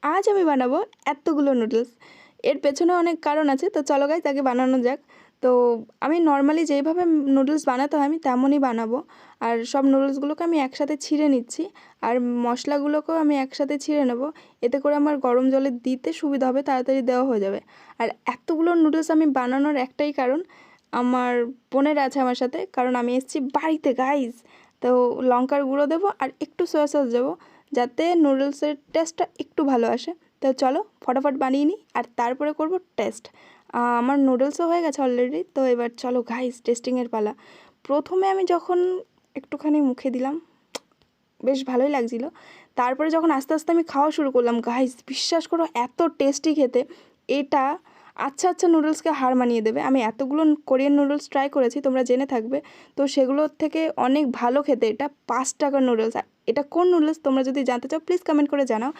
আজ আমি বানাবো এতগুলো নুডলস। এর পেছনে অনেক কারণ আছে, তো চলো গাইস আগে বানানো যাক। তো আমি নর্মালি যেইভাবে নুডলস বানাতে হয় আমি তেমনই বানাবো। আর সব নুডলসগুলোকে আমি একসাথে ছিঁড়ে নিচ্ছি, আর মশলাগুলোকেও আমি একসাথে ছিঁড়ে নেব। এতে করে আমার গরম জলে দিতে সুবিধা হবে, তাড়াতাড়ি দেওয়া হয়ে যাবে। আর এতগুলো নুডলস আমি বানানোর একটাই কারণ, আমার বোনেরা আছে আমার সাথে, কারণ আমি এসেছি বাড়িতে গাইস। তো লঙ্কার গুঁড়ো দেবো আর একটু সয়া সস দেবো, যাতে নুডলসের টেস্টটা একটু ভালো আসে। তো চলো ফটাফট বানিয়ে নিই আর তারপরে করব টেস্ট। আমার নুডলসও হয়ে গেছে অলরেডি, তো এবার চলো গাইস টেস্টিংয়ের পালা। প্রথমে আমি যখন একটুখানি মুখে দিলাম বেশ ভালোই লাগছিলো, তারপরে যখন আস্তে আস্তে আমি খাওয়া শুরু করলাম গাইস, বিশ্বাস করো এত টেস্টি খেতে। এটা আচ্ছা আচ্ছা নুডলসকে হার মানিয়ে দেবে। আমি এতগুলো কোরিয়ান নুডলস ট্রাই করেছি, তোমরা জেনে থাকবে, তো সেগুলোর থেকে অনেক ভালো খেতে এটা। 5 টাকার নুডলস। এটা কোন নুডলস তোমরা যদি জানতে চাও প্লিজ কমেন্ট করে জানাও।